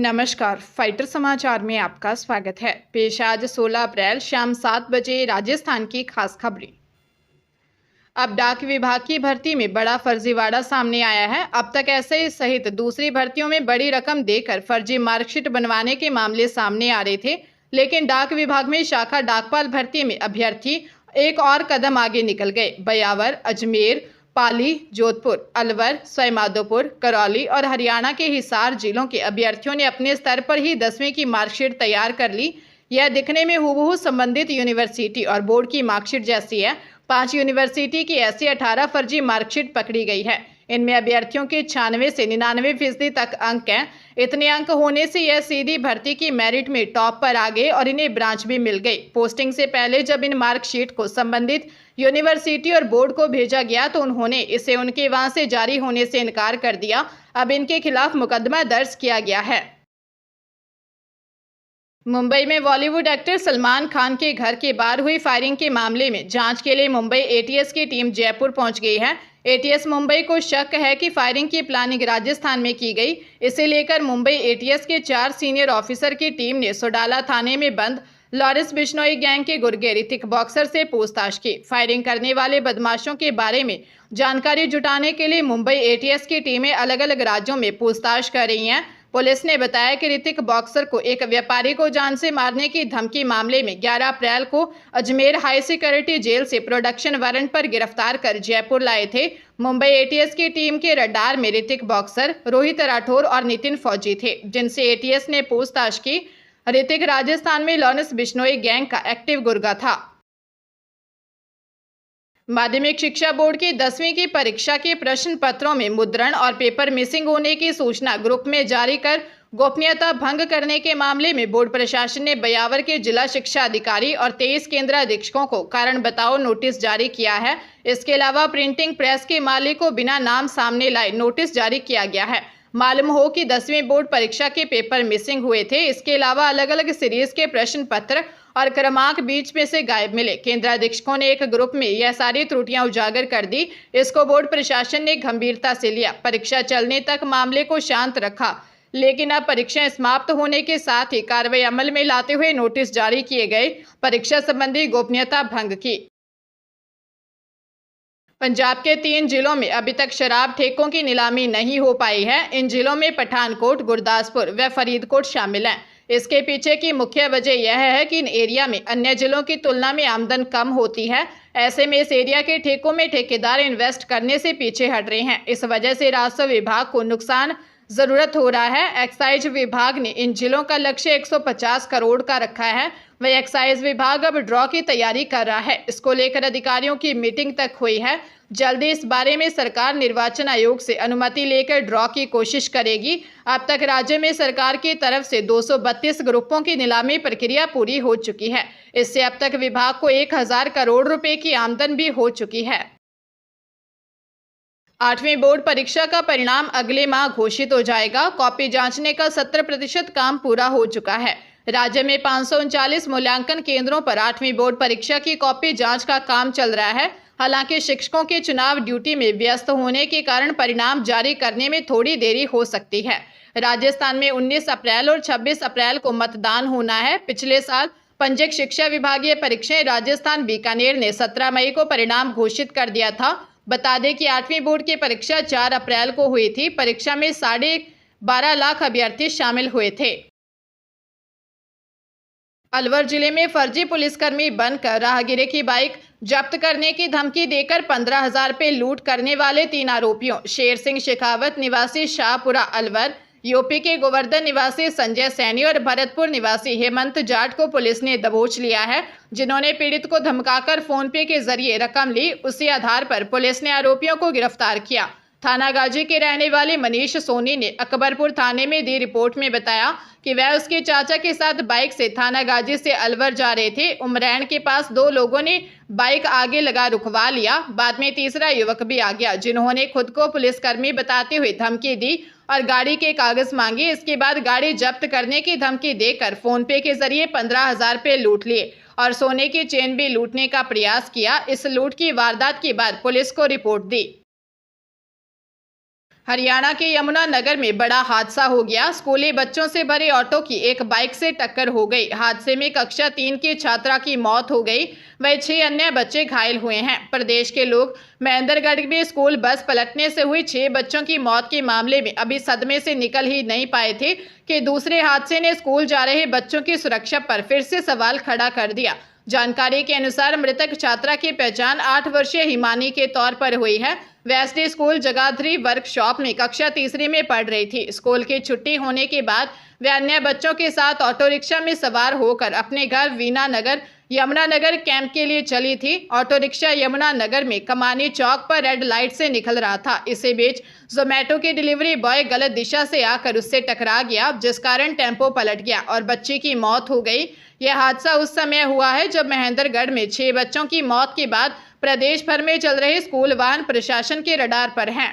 नमस्कार, फाइटर समाचार में आपका स्वागत है। पेश आज 16 अप्रैल शाम 7 बजे राजस्थान की खास खबरें। अब डाक विभाग की भर्ती में बड़ा फर्जीवाड़ा सामने आया है। अब तक ऐसे सहित दूसरी भर्तियों में बड़ी रकम देकर फर्जी मार्कशीट बनवाने के मामले सामने आ रहे थे, लेकिन डाक विभाग में शाखा डाकपाल भर्ती में अभ्यर्थी एक और कदम आगे निकल गए। ब्यावर, अजमेर, पाली, जोधपुर, अलवर, सवाईमाधोपुर, करौली और हरियाणा के हिसार जिलों के अभ्यर्थियों ने अपने स्तर पर ही 10वीं की मार्कशीट तैयार कर ली। यह दिखने में हूबहू संबंधित यूनिवर्सिटी और बोर्ड की मार्कशीट जैसी है। 5 यूनिवर्सिटी की ऐसी 18 फर्जी मार्कशीट पकड़ी गई है। इनमें अभ्यर्थियों के 96 से 99% तक अंक हैं। इतने अंक होने से यह सीधी भर्ती की मेरिट में टॉप पर आ गए और इन्हें ब्रांच भी मिल गई। पोस्टिंग से पहले जब इन मार्कशीट को संबंधित यूनिवर्सिटी और बोर्ड को भेजा गया तो उन्होंने इसे उनके वहां से जारी होने से इनकार कर दिया। अब इनके खिलाफ मुकदमा दर्ज किया गया है। मुंबई में बॉलीवुड एक्टर सलमान खान के घर के बाहर हुई फायरिंग के मामले में जांच के लिए मुंबई एटीएस की टीम जयपुर पहुंच गई है। एटीएस मुंबई को शक है कि फायरिंग की प्लानिंग राजस्थान में की गई। इसे लेकर मुंबई एटीएस के 4 सीनियर ऑफिसर की टीम ने सोडाला थाने में बंद लॉरेंस बिश्नोई गैंग के गुर्गे ऋतिक बॉक्सर से पूछताछ की। फायरिंग करने वाले बदमाशों के बारे में जानकारी जुटाने के लिए मुंबई एटीएस की टीमें अलग अलग राज्यों में पूछताछ कर रही हैं। पुलिस ने बताया कि ऋतिक बॉक्सर को एक व्यापारी को जान से मारने की धमकी मामले में 11 अप्रैल को अजमेर हाई सिक्योरिटी जेल से प्रोडक्शन वारंट पर गिरफ्तार कर जयपुर लाए थे। मुंबई एटीएस की टीम के रडार में ऋतिक बॉक्सर, रोहित राठौर और नितिन फौजी थे, जिनसे एटीएस ने पूछताछ की। ऋतिक राजस्थान में लॉरेंस बिश्नोई गैंग का एक्टिव गुर्गा था। माध्यमिक शिक्षा बोर्ड की 10वीं की परीक्षा के प्रश्न पत्रों में मुद्रण और पेपर मिसिंग होने की सूचना ग्रुप में जारी कर गोपनीयता भंग करने के मामले में बोर्ड प्रशासन ने ब्यावर के जिला शिक्षा अधिकारी और 23 केंद्राधीक्षकों को कारण बताओ नोटिस जारी किया है। इसके अलावा प्रिंटिंग प्रेस के मालिक को बिना नाम सामने लाए नोटिस जारी किया गया है। मालूम हो कि 10वीं बोर्ड परीक्षा के पेपर मिसिंग हुए थे। इसके अलावा अलग अलग सीरीज के प्रश्न पत्र और क्रमांक बीच में से गायब मिले। केंद्राधीक्षकों ने एक ग्रुप में यह सारी त्रुटियां उजागर कर दी। इसको बोर्ड प्रशासन ने गंभीरता से लिया। परीक्षा चलने तक मामले को शांत रखा, लेकिन अब परीक्षाएं समाप्त होने के साथ ही कार्रवाई अमल में लाते हुए नोटिस जारी किए गए। परीक्षा संबंधी गोपनीयता भंग की। पंजाब के 3 जिलों में अभी तक शराब ठेकों की नीलामी नहीं हो पाई है। इन जिलों में पठानकोट, गुरदासपुर व फरीदकोट शामिल हैं। इसके पीछे की मुख्य वजह यह है कि इन एरिया में अन्य जिलों की तुलना में आमदन कम होती है। ऐसे में इस एरिया के ठेकों में ठेकेदार इन्वेस्ट करने से पीछे हट रहे हैं। इस वजह से राजस्व विभाग को नुकसान जरूरत हो रहा है। एक्साइज विभाग ने इन जिलों का लक्ष्य 150 करोड़ का रखा है। वह एक्साइज विभाग अब ड्रॉ की तैयारी कर रहा है। इसको लेकर अधिकारियों की मीटिंग तक हुई है। जल्दी इस बारे में सरकार निर्वाचन आयोग से अनुमति लेकर ड्रॉ की कोशिश करेगी। अब तक राज्य में सरकार की तरफ से 232 ग्रुपों की नीलामी प्रक्रिया पूरी हो चुकी है। इससे अब तक विभाग को 1000 करोड़ रुपए की आमदन भी हो चुकी है। 8वीं बोर्ड परीक्षा का परिणाम अगले माह घोषित हो जाएगा। कॉपी जांचने का 70% काम पूरा हो चुका है। राज्य में 539 मूल्यांकन केंद्रों पर 8वीं बोर्ड परीक्षा की कॉपी जांच का काम चल रहा है। हालांकि शिक्षकों के चुनाव ड्यूटी में व्यस्त होने के कारण परिणाम जारी करने में थोड़ी देरी हो सकती है। राजस्थान में 19 अप्रैल और 26 अप्रैल को मतदान होना है। पिछले साल पंजीयक शिक्षा विभागीय परीक्षाएं राजस्थान बीकानेर ने 17 मई को परिणाम घोषित कर दिया था। बता दें कि 8वीं बोर्ड की परीक्षा 4 अप्रैल को हुई थी। परीक्षा में 12.5 लाख अभ्यर्थी शामिल हुए थे। अलवर जिले में फर्जी पुलिसकर्मी बनकर राहगीर की बाइक जब्त करने की धमकी देकर 15,000 रुपये लूट करने वाले 3 आरोपियों शेर सिंह शेखावत निवासी शाहपुरा अलवर, यूपी के गोवर्धन निवासी संजय सैनी और भरतपुर निवासी हेमंत जाट को पुलिस ने दबोच लिया है। जिन्होंने पीड़ित को धमकाकर फोन पे के जरिए रकम ली, उसी आधार पर पुलिस ने आरोपियों को गिरफ्तार किया। थाना गाजी के रहने वाले मनीष सोनी ने अकबरपुर थाने में दी रिपोर्ट में बताया कि वह उसके चाचा के साथ बाइक से थाना गाजी से अलवर जा रहे थे। उमरैन के पास 2 लोगों ने बाइक आगे लगा रुकवा लिया। बाद में तीसरा युवक भी आ गया, जिन्होंने खुद को पुलिसकर्मी बताते हुए धमकी दी और गाड़ी के कागज मांगे। इसके बाद गाड़ी जब्त करने की धमकी देकर फोन पे के जरिए 15,000 रुपये लूट लिए और सोने की चेन भी लूटने का प्रयास किया। इस लूट की वारदात के बाद पुलिस को रिपोर्ट दी। हरियाणा के यमुनानगर में बड़ा हादसा हो गया। स्कूली बच्चों से भरे ऑटो की एक बाइक से टक्कर हो गई। हादसे में कक्षा 3 की छात्रा की मौत हो गई, वह 6 अन्य बच्चे घायल हुए हैं। प्रदेश के लोग महेंद्रगढ़ में स्कूल बस पलटने से हुई 6 बच्चों की मौत के मामले में अभी सदमे से निकल ही नहीं पाए थे कि दूसरे हादसे ने स्कूल जा रहे बच्चों की सुरक्षा पर फिर से सवाल खड़ा कर दिया। जानकारी के अनुसार मृतक छात्रा की पहचान 8 वर्षीय हिमानी के तौर पर हुई है। वैसे स्कूल जगाधरी वर्कशॉप में कक्षा तीसरी में पढ़ रही थी। स्कूल की छुट्टी होने के बाद वे अन्य बच्चों के साथ ऑटो रिक्शा में सवार होकर अपने घर वीनानगर यमुनानगर कैंप के लिए चली थी। ऑटो रिक्शा यमुनानगर में कमानी चौक पर रेड लाइट से निकल रहा था। इसी बीच जोमेटो के डिलीवरी बॉय गलत दिशा से आकर उससे टकरा गया, जिस कारण टेम्पो पलट गया और बच्ची की मौत हो गई। यह हादसा उस समय हुआ है जब महेंद्रगढ़ में 6 बच्चों की मौत के बाद प्रदेश भर में चल रहे स्कूल वाहन प्रशासन के रडार पर हैं।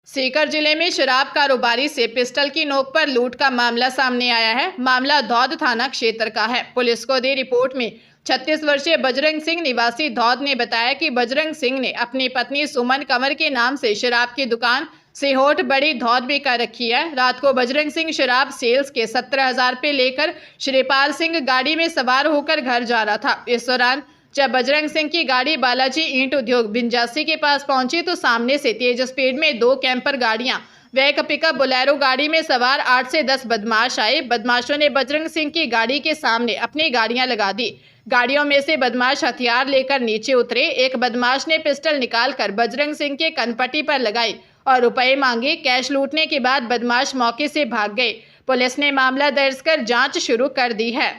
सीकर जिले में शराब कारोबारी से पिस्टल की नोक पर लूट का मामला सामने आया है। मामला धौद थाना क्षेत्र का है। पुलिस को दी रिपोर्ट में 36 वर्षीय बजरंग सिंह निवासी धौद ने बताया कि बजरंग सिंह ने अपनी पत्नी सुमन कंवर के नाम से शराब की दुकान सिहोट बड़ी धौद में कर रखी है। रात को बजरंग सिंह शराब सेल्स के 17,000 रुपये लेकर श्रीपाल सिंह गाड़ी में सवार होकर घर जा रहा था। इस दौरान जब बजरंग सिंह की गाड़ी बालाजी ईंट उद्योग बिंजासी के पास पहुंची तो सामने से तेज स्पीड में 2 कैंपर गाड़ियां व एक पिकअप बोलेरो गाड़ी में सवार 8 से 10 बदमाश आए। बदमाशों ने बजरंग सिंह की गाड़ी के सामने अपनी गाड़ियां लगा दी। गाड़ियों में से बदमाश हथियार लेकर नीचे उतरे। एक बदमाश ने पिस्टल निकालकर बजरंग सिंह के कनपट्टी पर लगाई और रुपए मांगे। कैश लूटने के बाद बदमाश मौके से भाग गए। पुलिस ने मामला दर्ज कर जांच शुरू कर दी है।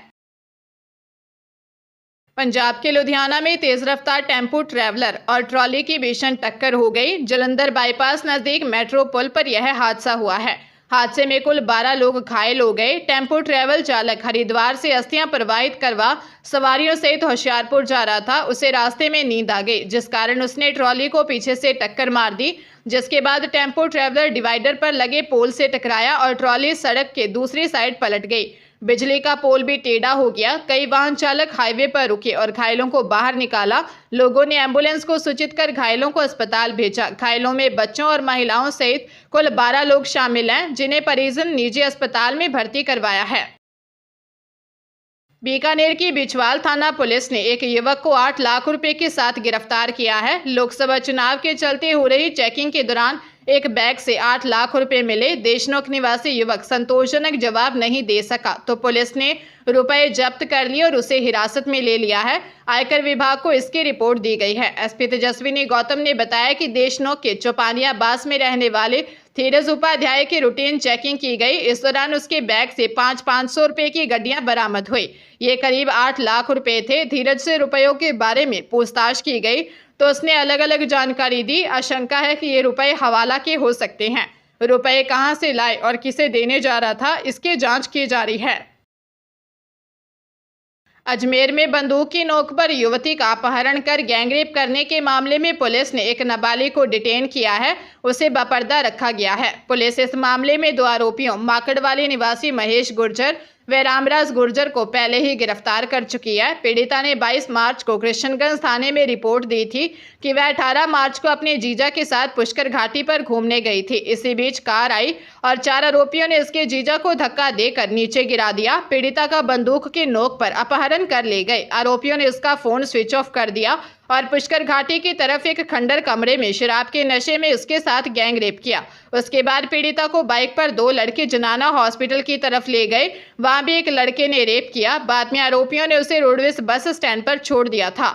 पंजाब के लुधियाना में तेज रफ्तार टेम्पो ट्रैवलर और ट्रॉली की भीषण टक्कर हो गई। जलंधर बाईपास नजदीक मेट्रो पुल पर यह हादसा हुआ है। हादसे में कुल 12 लोग घायल हो गए। टेम्पो ट्रैवल चालक हरिद्वार से अस्थियां प्रवाहित करवा सवारियों सहित होशियारपुर जा रहा था। उसे रास्ते में नींद आ गई, जिस कारण उसने ट्रॉली को पीछे से टक्कर मार दी, जिसके बाद टेम्पो ट्रैवलर डिवाइडर पर लगे पोल से टकराया और ट्रॉली सड़क के दूसरी साइड पलट गई। बिजली का पोल भी टेढ़ा हो गया। कई वाहन चालक हाईवे पर रुके और घायलों को बाहर निकाला। लोगों ने एम्बुलेंस को सूचित कर घायलों को अस्पताल भेजा। घायलों में बच्चों और महिलाओं सहित कुल 12 लोग शामिल हैं, जिन्हें परिजन निजी अस्पताल में भर्ती करवाया है। बीकानेर की बिछवाल थाना पुलिस ने एक युवक को 8 लाख रुपए के साथ गिरफ्तार किया है। लोकसभा चुनाव के चलते हो रही चेकिंग के दौरान एक बैग से 8 लाख रुपए मिले। देशनोक निवासी युवक संतोषजनक जवाब नहीं दे सका तो पुलिस ने रुपए जब्त कर लिए और उसे हिरासत में ले लिया है। आयकर विभाग को इसकी रिपोर्ट दी गई है। एसपी तेजस्विनी गौतम ने बताया कि देशनोक के चौपानिया बास में रहने वाले धीरज उपाध्याय की रूटीन चेकिंग की गई। इस दौरान उसके बैग से 500 रुपए की गड्डियां बरामद हुई। ये करीब 8 लाख रुपए थे। धीरज से रुपयों के बारे में पूछताछ की गई तो उसने अलग अलग जानकारी दी। आशंका है कि ये रुपए हवाला के हो सकते हैं। रुपए कहां से लाए और किसे देने जा रहा था, इसकी जांच की जा रही है। अजमेर में बंदूक की नोक पर युवती का अपहरण कर गैंगरेप करने के मामले में पुलिस ने एक नाबालिग को डिटेन किया है। उसे बेपर्दा रखा गया है। पुलिस इस मामले में 2 आरोपियों माकड़वाली निवासी महेश गुर्जर व रामराज गुर्जर को पहले ही गिरफ्तार कर चुकी है। पीड़िता ने 22 मार्च को कृष्णगंज थाने में रिपोर्ट दी थी कि वह 18 मार्च को अपने जीजा के साथ पुष्कर घाटी पर घूमने गई थी। इसी बीच कार आई और 4 आरोपियों ने उसके जीजा को धक्का देकर नीचे गिरा दिया। पीड़िता का बंदूक की नोक पर अपहरण कर ले गए। आरोपियों ने उसका फोन स्विच ऑफ कर दिया और पुष्कर घाटी की तरफ एक खंडर कमरे में शराब के नशे में उसके साथ गैंग रेप किया। उसके बाद पीड़िता को बाइक पर 2 लड़के जनाना हॉस्पिटल की तरफ ले गए। वहां भी एक लड़के ने रेप किया। बाद में आरोपियों ने उसे रोडवेज बस स्टैंड पर छोड़ दिया था।